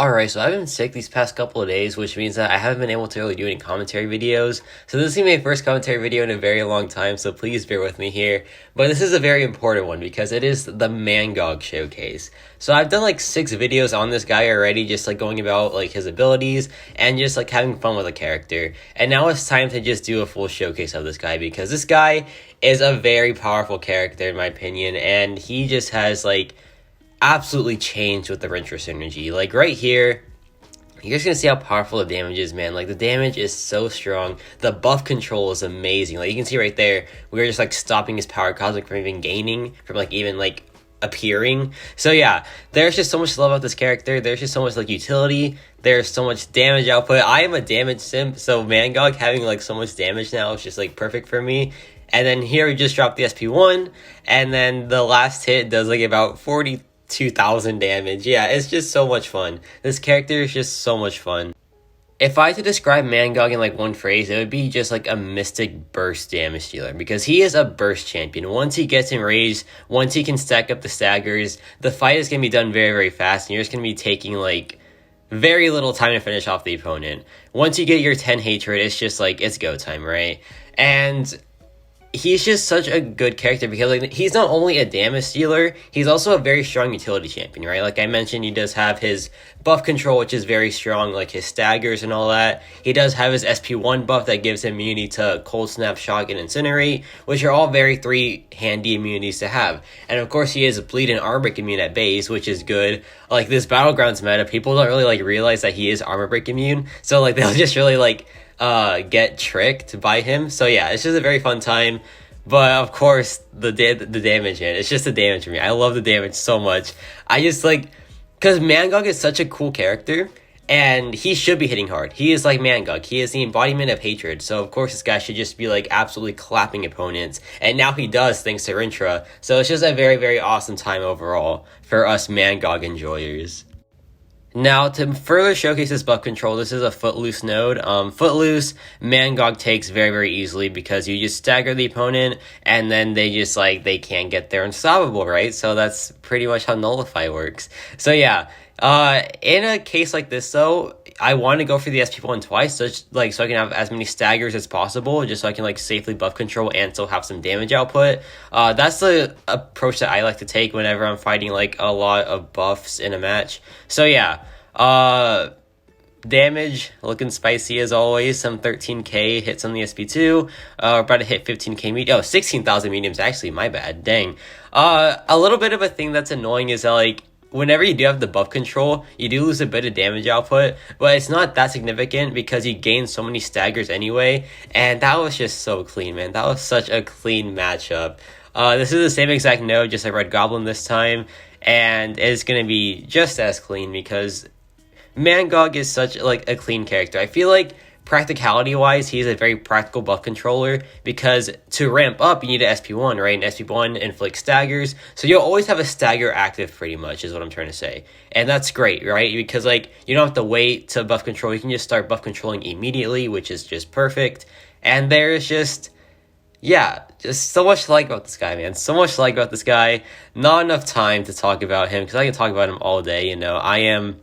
Alright, so I've been sick these past couple of days, which means that I haven't been able to really do any commentary videos. So this is gonna be my first commentary video in a very long time, so please bear with me here. But this is a very important one because it is the MANGOG showcase. So I've done like 6 videos on this guy already, just like going about like his abilities and just like having fun with the character. And now it's time to just do a full showcase of this guy because this guy is a very powerful character in my opinion, and he just has like absolutely changed with the Rintrah synergy. Like right here, you're just gonna see how powerful the damage is, man. Like the damage is so strong. The buff control is amazing. Like you can see right there, we were just like stopping his power cosmic from even gaining, from like even like appearing. So yeah, there's just so much love about this character. There's just so much like utility. There's so much damage output. I am a damage simp, so MANGOG having like so much damage now is just like perfect for me. And then here we just dropped the SP1, and then the last hit does like about 42,000 damage. Yeah, it's just so much fun. This character is just so much fun. If I had to describe MANGOG in like one phrase, it would be just like a mystic burst damage dealer because he is a burst champion. Once he gets enraged, once he can stack up the staggers, the fight is going to be done very, very fast, and you're just going to be taking like very little time to finish off the opponent. Once you get your 10 hatred, it's just like, it's go time, right? And he's just such a good character because like he's not only a damage dealer, he's also a very strong utility champion, right? Like I mentioned, he does have his buff control, which is very strong, like his staggers and all that. He does have his SP1 buff that gives him immunity to Cold Snap, Shock, and Incinerate, which are all very 3 handy immunities to have. And of course, he is Bleed and Armor Break immune at base, which is good. Like this Battlegrounds meta, people don't really like realize that he is Armor Break immune, so like they'll just really like get tricked by him. So yeah, it's just a very fun time. But of course, the damage, man, it's just the damage for me. I love the damage so much. I just like, because MANGOG is such a cool character, and he should be hitting hard. He is like MANGOG. He is the embodiment of hatred. So of course, this guy should just be like absolutely clapping opponents. And now he does, thanks to Rintrah. So it's just a very, very awesome time overall for us MANGOG enjoyers. Now, to further showcase this buff control, this is a Footloose node. Footloose, MANGOG takes very, very easily because you just stagger the opponent, and then they just, like, they can't get there unstoppable, right? So that's pretty much how Nullify works. So yeah, in a case like this, though, I want to go for the SP1 twice, so I can have as many staggers as possible, just so I can like safely buff control and still have some damage output. That's the approach that I like to take whenever I'm fighting like a lot of buffs in a match. So yeah, damage looking spicy as always. Some 13k hits on the SP2. We're about to hit 15k medium. Oh, 16,000 mediums actually. My bad. Dang. A little bit of a thing that's annoying is that like, whenever you do have the buff control, you do lose a bit of damage output, but it's not that significant because you gain so many staggers anyway, and that was just so clean, man. That was such a clean matchup. This is the same exact node, just like Red Goblin this time, and it's going to be just as clean because MANGOG is such like a clean character. I feel like practicality-wise, he's a very practical buff controller because to ramp up, you need an SP1, right? And SP1 inflicts staggers, so you'll always have a stagger active pretty much, is what I'm trying to say. And that's great, right? Because, like, you don't have to wait to buff control. You can just start buff controlling immediately, which is just perfect. And there's just, yeah, just so much to like about this guy, man. So much to like about this guy. Not enough time to talk about him because I can talk about him all day, you know. I am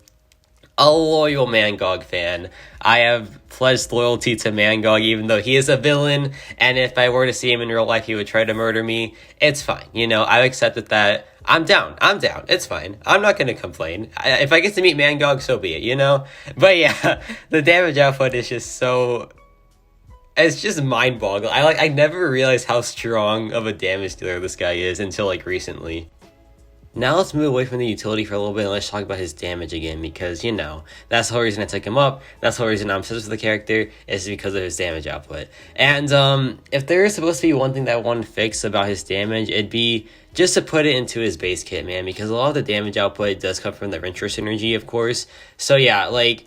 a loyal MANGOG fan. I have pledged loyalty to MANGOG even though he is a villain, and if I were to see him in real life, he would try to murder me. It's fine, you know, I've accepted that. I'm down, it's fine. I'm not gonna complain. If I get to meet MANGOG, so be it, you know? But yeah, the damage output is just so... It's just mind-boggling. I never realized how strong of a damage dealer this guy is until like recently. Now let's move away from the utility for a little bit and let's talk about his damage again because, you know, that's the whole reason I took him up. That's the whole reason I'm obsessed with the character is because of his damage output. And if there is supposed to be one thing that I want to fix about his damage, it'd be just to put it into his base kit, man, because a lot of the damage output does come from the Rintrah synergy, of course. So yeah, like,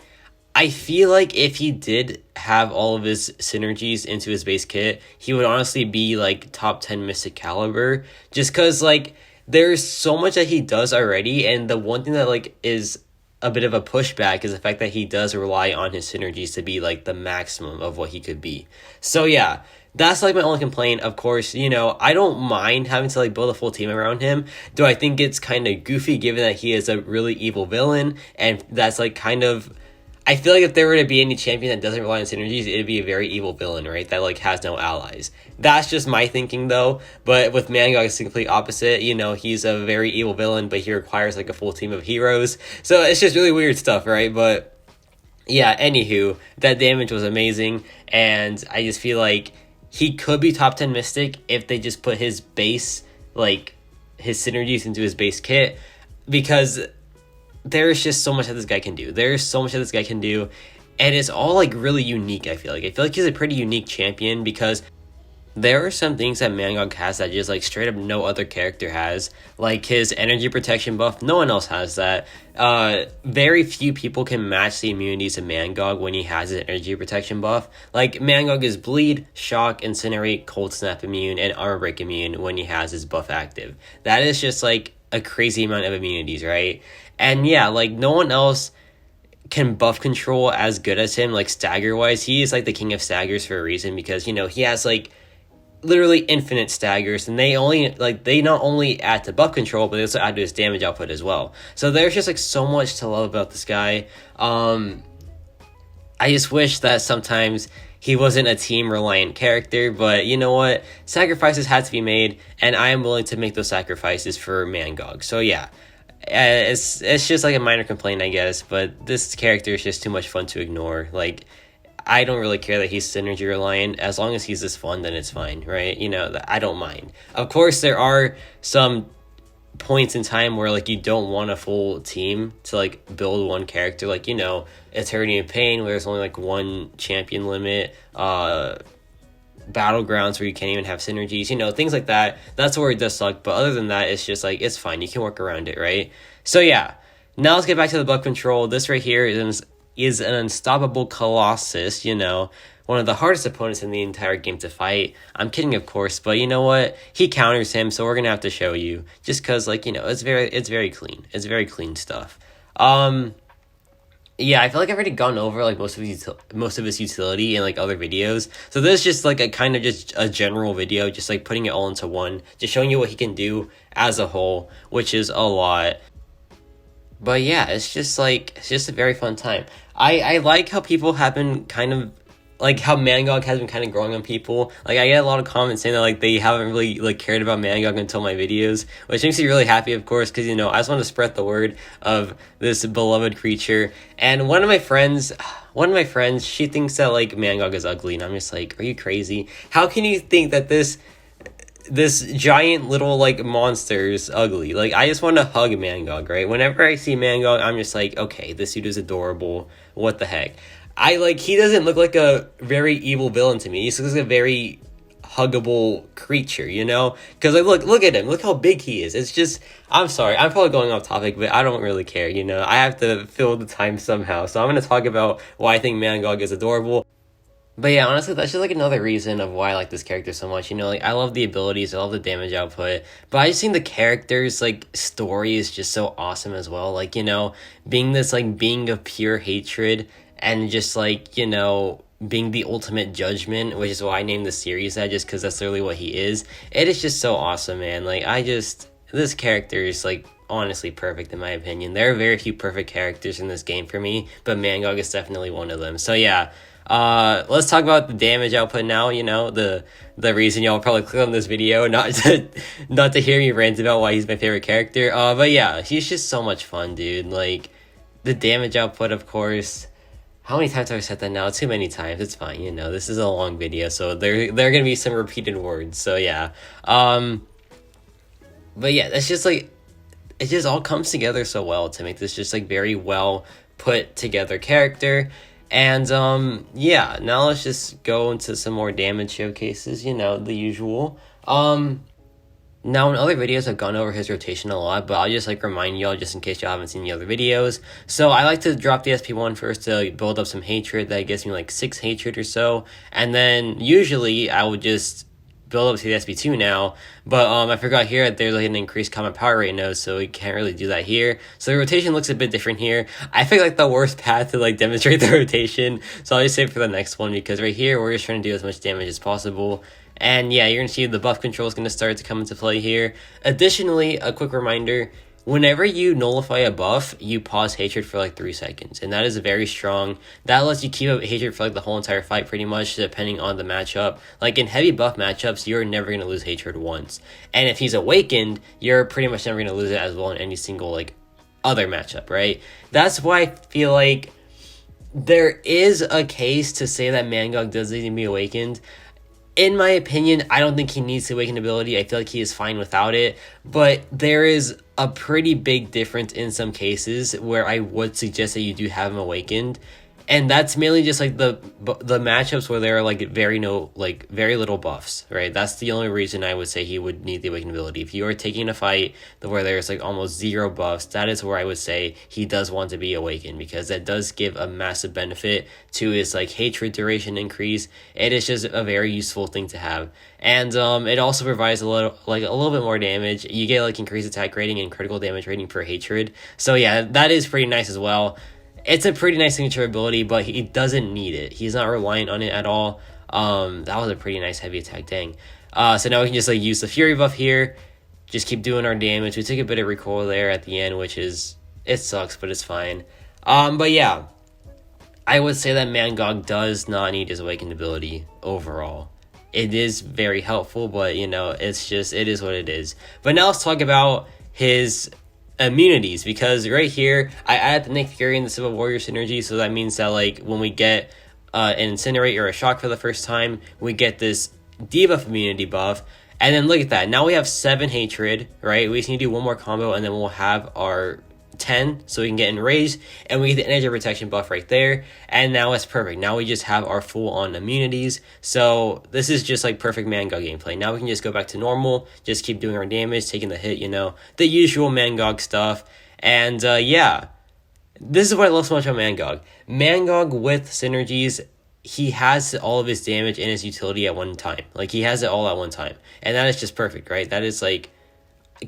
I feel like if he did have all of his synergies into his base kit, he would honestly be, like, top 10 Mystic Caliber, just because, like, there's so much that he does already, and the one thing that like is a bit of a pushback is the fact that he does rely on his synergies to be like the maximum of what he could be. So yeah, That's like my only complaint. Of course, I don't mind having to like build a full team around him. Do I think it's kind of goofy given that he is a really evil villain, and that's like kind of, I feel like if there were to be any champion that doesn't rely on synergies, it'd be a very evil villain, right? That like has no allies. That's just my thinking though. But with MANGOG, it's the complete opposite. He's a very evil villain, but he requires like a full team of heroes. So it's just really weird stuff, right? But yeah, anywho, that damage was amazing, and I just feel like he could be top 10 Mystic if they just put his base, like his synergies into his base kit, because there's just so much that this guy can do. There's so much that this guy can do, and it's all like really unique. I feel like he's a pretty unique champion because there are some things that MANGOG has that just like straight up no other character has. Like his energy protection buff, no one else has that. Very few people can match the immunities of MANGOG when he has his energy protection buff. Like MANGOG is bleed, shock, incinerate, cold snap immune, and armor break immune when he has his buff active. That is just like a crazy amount of immunities, right? And yeah, like no one else can buff control as good as him, like stagger wise. He is like the king of staggers for a reason, because he has like literally infinite staggers, and they not only add to buff control, but they also add to his damage output as well. So there's just like so much to love about this guy. I just wish that sometimes he wasn't a team reliant character, but you know what, sacrifices had to be made, and I am willing to make those sacrifices for MANGOG. So yeah, it's just like a minor complaint, I guess, but this character is just too much fun to ignore. Like, I don't really care that he's synergy reliant. As long as he's this fun, then it's fine, right? I don't mind. Of course, there are some points in time where like you don't want a full team to like build one character, like Eternity of Pain, where there's only like one champion limit, Battlegrounds where you can't even have synergies, things like that. That's where it does suck, but other than that, it's just like, it's fine, you can work around it, right? So yeah, now let's get back to the buff control. This right here is an unstoppable Colossus, one of the hardest opponents in the entire game to fight. I'm kidding, of course, but you know what? He counters him, so we're gonna have to show you, just because, like, it's very clean. It's very clean stuff. Yeah, I feel like I've already gone over like most of his utility in like other videos. So this is just like a kind of just a general video, just like putting it all into one, just showing you what he can do as a whole, which is a lot. But yeah, it's just a very fun time. I like how people have been kind of, like how MANGOG has been kind of growing on people. Like I get a lot of comments saying that like they haven't really like cared about MANGOG until my videos, which makes me really happy, of course, because I just want to spread the word of this beloved creature. And one of my friends, she thinks that like MANGOG is ugly, and I'm just like, are you crazy? How can you think that this giant little like monster is ugly? Like, I just want to hug MANGOG, right? Whenever I see MANGOG, I'm just like, okay, this dude is adorable. What the heck? He doesn't look like a very evil villain to me. He looks like a very huggable creature, Because like, look at him. Look how big he is. It's just, I'm sorry, I'm probably going off topic, but I don't really care, I have to fill the time somehow. So I'm going to talk about why I think MANGOG is adorable. But yeah, honestly, that's just like another reason of why I like this character so much. Like, I love the abilities, I love the damage output, but I just think the character's like story is just so awesome as well. Like, being this like being of pure hatred, and just like, being the ultimate judgment, which is why I named the series that, just because that's literally what he is. It is just so awesome, man. Like, this character is like honestly perfect in my opinion. There are very few perfect characters in this game for me, but MANGOG is definitely one of them. So yeah, let's talk about the damage output now. The reason y'all probably click on this video, not to hear me rant about why he's my favorite character. But yeah, he's just so much fun, dude. Like, the damage output, of course. How many times have I said that now? Too many times. It's fine, this is a long video, so there are gonna be some repeated words. So yeah, but yeah, that's just like, it just all comes together so well to make this just like very well put together character. And yeah, now let's just go into some more damage showcases, the usual. Now, in other videos, I've gone over his rotation a lot, but I'll just like remind y'all just in case y'all haven't seen the other videos. So I like to drop the SP1 first to build up some hatred. That gets me like 6 hatred or so, and then usually I would just build up to the SP2 now, but I forgot here that there's like an increased common power rate node, so we can't really do that here. So the rotation looks a bit different here. I think like the worst path to like demonstrate the rotation, so I'll just save it for the next one, because right here we're just trying to do as much damage as possible. And yeah, you're going to see the buff control is going to start to come into play here. Additionally, a quick reminder, whenever you nullify a buff, you pause hatred for like 3 seconds, and that is very strong. That lets you keep up hatred for like the whole entire fight pretty much, depending on the matchup. Like in heavy buff matchups, you're never going to lose hatred once. And if he's awakened, you're pretty much never going to lose it as well in any single like other matchup, right? That's why I feel like there is a case to say that MANGOG does need to be awakened. In my opinion, I don't think he needs the awakened ability. I feel like he is fine without it. But there is a pretty big difference in some cases where I would suggest that you do have him awakened. And that's mainly just like the matchups where there are like very little buffs, right? That's the only reason I would say he would need the awakened ability. If you are taking a fight where there's like almost 0 buffs, that is where I would say he does want to be awakened, because that does give a massive benefit to his like hatred duration increase. It is just a very useful thing to have. And it also provides a little bit more damage. You get like increased attack rating and critical damage rating per hatred. So yeah, that is pretty nice as well. It's a pretty nice signature ability, but he doesn't need it. He's not reliant on it at all. That was a pretty nice heavy attack, dang. So now we can just like use the Fury buff here. Just keep doing our damage. We took a bit of recoil there at the end, which is, it sucks, but it's fine. But yeah, I would say that MANGOG does not need his awakened ability overall. It is very helpful, but you know, it's just, it is what it is. But now let's talk about his immunities, because right here I added the Nick Fury and the Civil Warrior synergy, so that means that like when we get an Incinerate or a Shock for the first time, we get this debuff immunity buff. And then look at that, now we have 7 hatred, right? We just need to do one more combo and then we'll have our 10, so we can get enraged, and we get the energy protection buff right there, and now it's perfect. Now we just have our full on immunities, so this is just like perfect MANGOG gameplay. Now we can just go back to normal, just keep doing our damage, taking the hit, you know, the usual MANGOG stuff. And yeah, this is what I love so much about MANGOG. MANGOG with synergies, he has all of his damage and his utility at one time. Like, he has it all at one time, and that is just perfect, right? That is like,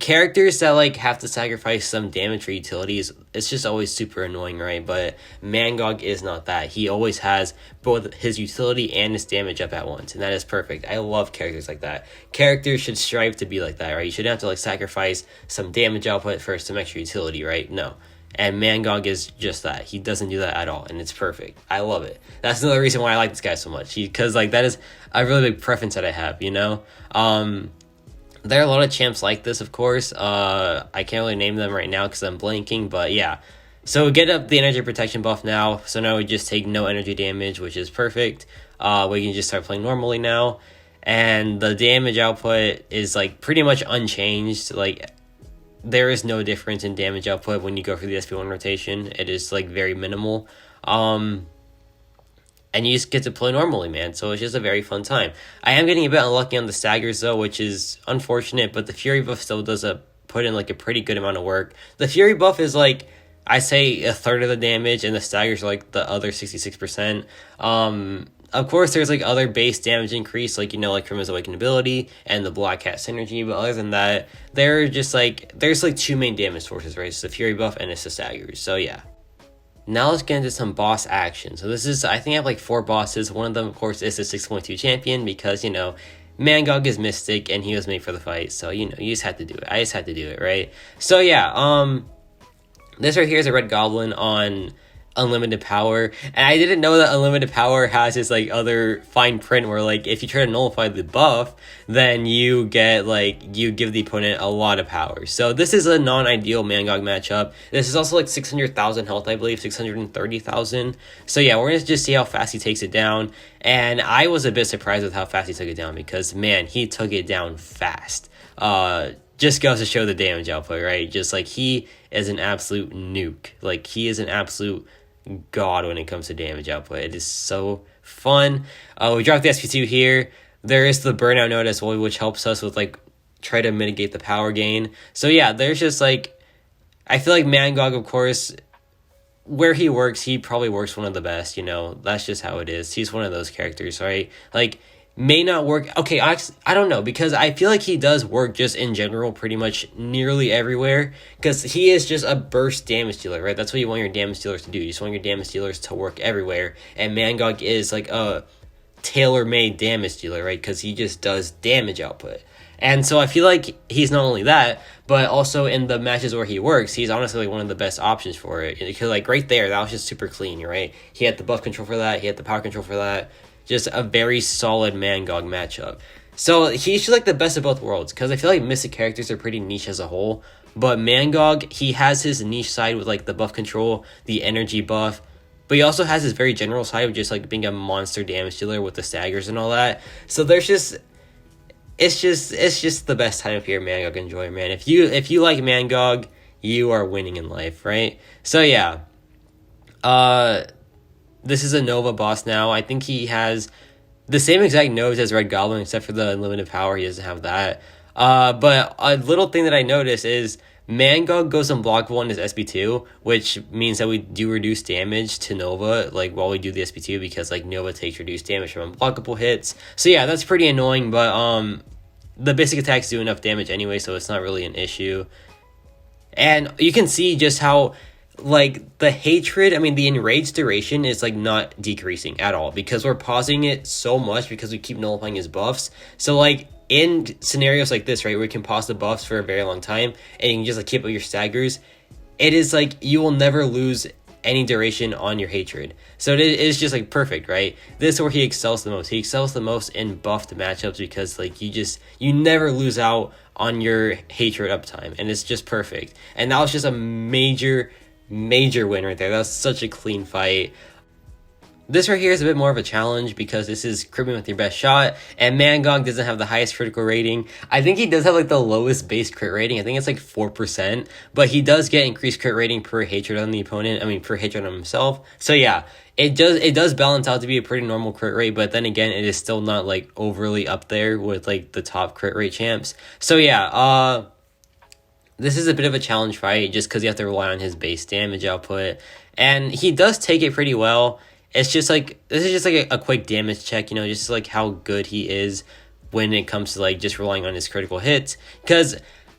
characters that like have to sacrifice some damage for utilities, it's just always super annoying, right? But MANGOG is not that. He always has both his utility and his damage up at once, and that is perfect. I love characters like that. Characters should strive to be like that, right? You shouldn't have to like sacrifice some damage output for some extra utility, right? No. And MANGOG is just that. He doesn't do that at all, and it's perfect. I love it. That's another reason why I like this guy so much, because like that is a really big preference that I have, you know? There are a lot of champs like this, of course. I can't really name them right now because I'm blanking, but yeah. So we get up the energy protection buff now, so now we just take no energy damage, which is perfect. We can just start playing normally now, and the damage output is like pretty much unchanged. Like, there is no difference in damage output when you go for the SP1 rotation. It is like very minimal. And you just get to play normally, man. So it's just a very fun time. I am getting a bit unlucky on the staggers, though, which is unfortunate. But the Fury buff still does put in, like, a pretty good amount of work. The Fury buff is, like, I say a third of the damage, and the staggers are, like, the other 66%. Of course, there's, like, other base damage increase, like, you know, like, from his Awakened ability and the Black Cat synergy. But other than that, there's, like, 2 main damage sources, right? It's the Fury buff and it's the staggers. So, yeah. Now let's get into some boss action. So this is, I think I have like 4 bosses. One of them, of course, is the 6.2 champion, because, you know, MANGOG is Mystic and he was made for the fight. So, you know, you just had to do it. I just had to do it, right? So, yeah, this right here is a red goblin on unlimited power, and I didn't know that unlimited power has this like other fine print where like if you try to nullify the buff, then you get like, you give the opponent a lot of power. So this is a non-ideal MANGOG matchup. This is also like 600,000 health, I believe, 630,000. So yeah, we're gonna just see how fast he takes it down, and I was a bit surprised with how fast he took it down, because man, he took it down fast. Just goes to show the damage output, right? Just like, he is an absolute nuke. Like, he is an absolute god when it comes to damage output. It is so fun. We dropped the SP2 here. There is the burnout node as well, which helps us with like try to mitigate the power gain. So yeah, there's just like, I feel like MANGOG, of course, where he works, he probably works one of the best, you know. That's just how it is. He's one of those characters, right? Like, may not work. Okay, I don't know, because I feel like he does work just in general pretty much nearly everywhere, because he is just a burst damage dealer, right? That's what you want your damage dealers to do. You just want your damage dealers to work everywhere, and MANGOG is like a tailor-made damage dealer, right? Because he just does damage output. And so I feel like he's not only that, but also in the matches where he works, he's honestly like one of the best options for it. Because like right there, that was just super clean, right? He had the buff control for that, he had the power control for that. Just a very solid MANGOG matchup. So he's just like the best of both worlds, because I feel like Mystic characters are pretty niche as a whole. But MANGOG, he has his niche side with like the buff control, the energy buff, but he also has his very general side of just like being a monster damage dealer with the staggers and all that. So there's just it's just the best time of year MANGOG enjoy, man. If you like MANGOG, you are winning in life, right? So yeah. This is a Nova boss now. I think he has the same exact nodes as Red Goblin, except for the unlimited power. He doesn't have that. But a little thing that I noticed is MANGOG goes unblockable in his SB2, which means that we do reduce damage to Nova, like, while we do the SB2, because, like, Nova takes reduced damage from unblockable hits. So, yeah, that's pretty annoying, but, the basic attacks do enough damage anyway, so it's not really an issue. And you can see just how, like, the hatred, I mean, the enraged duration is, like, not decreasing at all, because we're pausing it so much because we keep nullifying his buffs. So, like, in scenarios like this, right, where you can pause the buffs for a very long time, and you can just, like, keep up your staggers, it is, like, you will never lose any duration on your hatred. So it is just, like, perfect, right? This is where he excels the most. He excels the most in buffed matchups, because, like, you never lose out on your hatred uptime, and it's just perfect. And that was just a major win right there. That was such a clean fight. This right here is a bit more of a challenge, because this is cribbing with your best shot, and MANGOG doesn't have the highest critical rating. I think he does have like the lowest base crit rating. I think it's like 4%, but he does get increased crit rating per hatred on the opponent. I mean, per hatred on himself. So yeah, it does balance out to be a pretty normal crit rate, but then again, it is still not like overly up there with like the top crit rate champs. So yeah, this is a bit of a challenge fight, just because you have to rely on his base damage output, and he does take it pretty well. It's just like, this is just like a quick damage check, you know, just like how good he is when it comes to like just relying on his critical hits. Because,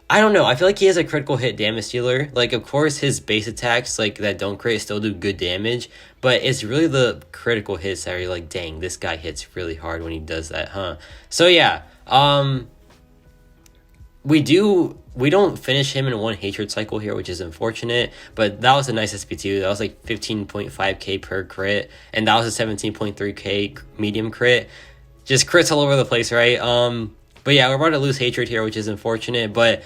I don't know, I feel like he has a critical hit damage dealer. Like, of course, his base attacks, like, that don't crit still do good damage, but it's really the critical hits that are like, dang, this guy hits really hard when he does that, huh? So, yeah, we don't finish him in one hatred cycle here, which is unfortunate, but that was a nice SP2. That was like 15.5k per crit, and that was a 17.3k medium crit. Just crits all over the place, right? But yeah, we're about to lose hatred here, which is unfortunate, but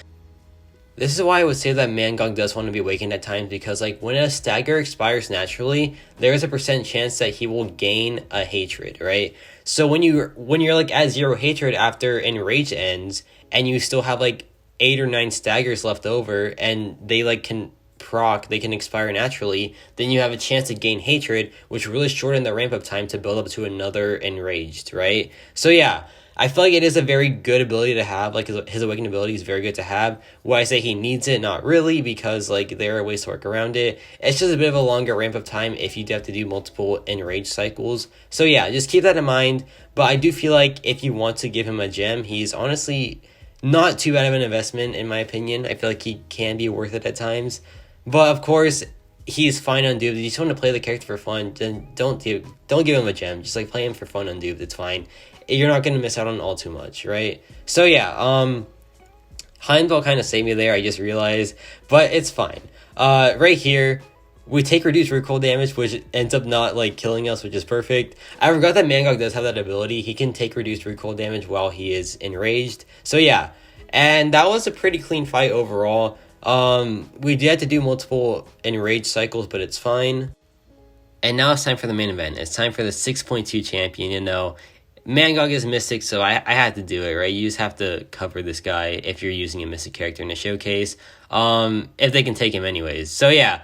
this is why I would say that MANGOG does want to be awakened at times, because like when a stagger expires naturally, there is a % chance that he will gain a hatred, right? So when you're like at 0 hatred after enrage ends, and you still have like 8 or 9 staggers left over, and they like can they can expire naturally, then you have a chance to gain hatred, which really shorten the ramp up time to build up to another enraged, right? So yeah, I feel like it is a very good ability to have. Like his awakened ability is very good to have. Why I say he needs it, not really, because like there are ways to work around it. It's just a bit of a longer ramp up time if you have to do multiple enraged cycles. So yeah, just keep that in mind. But I do feel like if you want to give him a gem, he's honestly not too bad of an investment, in my opinion. I feel like he can be worth it at times. But of course, he's fine on Duped. If you just want to play the character for fun, then don't give him a gem. Just like play him for fun on Duped. It's fine. You're not going to miss out on all too much, right? So yeah, Heimdall kind of saved me there, I just realized. But it's fine. Right here, we take reduced recoil damage, which ends up not like killing us, which is perfect. I forgot that MANGOG does have that ability. He can take reduced recoil damage while he is enraged. So yeah, and that was a pretty clean fight overall. We did have to do multiple enraged cycles, but it's fine. And now it's time for the main event. It's time for the 6.2 champion. You know, MANGOG is Mystic, so I had to do it, right? You just have to cover this guy if you're using a Mystic character in a showcase, if they can take him anyways. So yeah,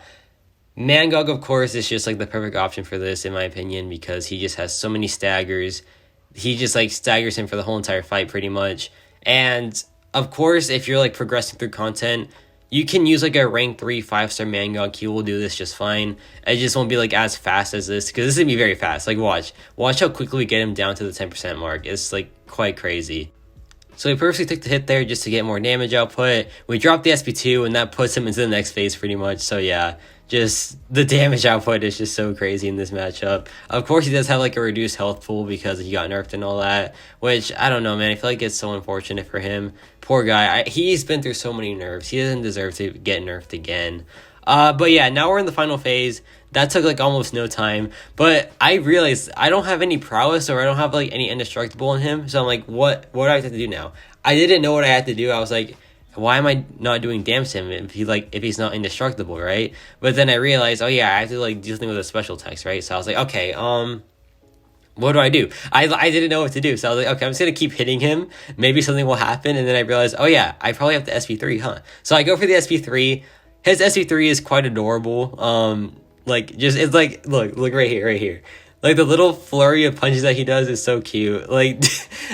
MANGOG, of course, is just like the perfect option for this, in my opinion, because he just has so many staggers. He just like staggers him for the whole entire fight pretty much. And of course, if you're like progressing through content, You can use like a rank 3 5-star MANGOG, he will do this just fine. It just won't be like as fast as this, because this is gonna be very fast. Like watch how quickly we get him down to the 10% mark. It's like quite crazy. So we purposely took the hit there just to get more damage output. We dropped the SP2 and that puts him into the next phase pretty much. So yeah, just the damage output is just so crazy in this matchup. Of course he does have like a reduced health pool because he got nerfed and all that, which I don't know, man. I feel like it's so unfortunate for him. Poor guy. He's been through so many nerfs. He doesn't deserve to get nerfed again. But yeah, now we're in the final phase. That took like almost no time, but I realized I don't have any prowess or I don't have like any indestructible in him. So I'm like, what do I have to do now? I didn't know what I had to do. I was like, why am I not doing damage to him if he's not indestructible, right? But then I realized, oh yeah, I have to like do something with a special text, right? So I was like, okay, what do I do? I didn't know what to do. So I was like, okay, I'm just gonna keep hitting him. Maybe something will happen. And then I realized, oh yeah, I probably have the SP3, huh? So I go for the SP3. His SP3 is quite adorable. Like just it's like look right here. Like the little flurry of punches that he does is so cute. Like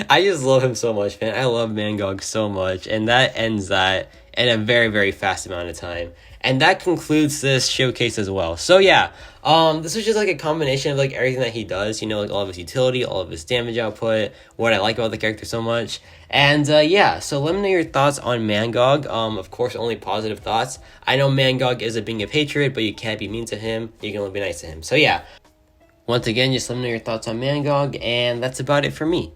I just love him so much, man. I love MANGOG so much, and that ends that in a very, very fast amount of time. And that concludes this showcase as well. So yeah, this was just like a combination of like everything that he does, you know, like all of his utility, all of his damage output, what I like about the character so much. And yeah, so let me know your thoughts on MANGOG. Of course, only positive thoughts. I know MANGOG is being a patriot, but you can't be mean to him. You can only be nice to him. So yeah, once again, just let me know your thoughts on MANGOG, and that's about it for me.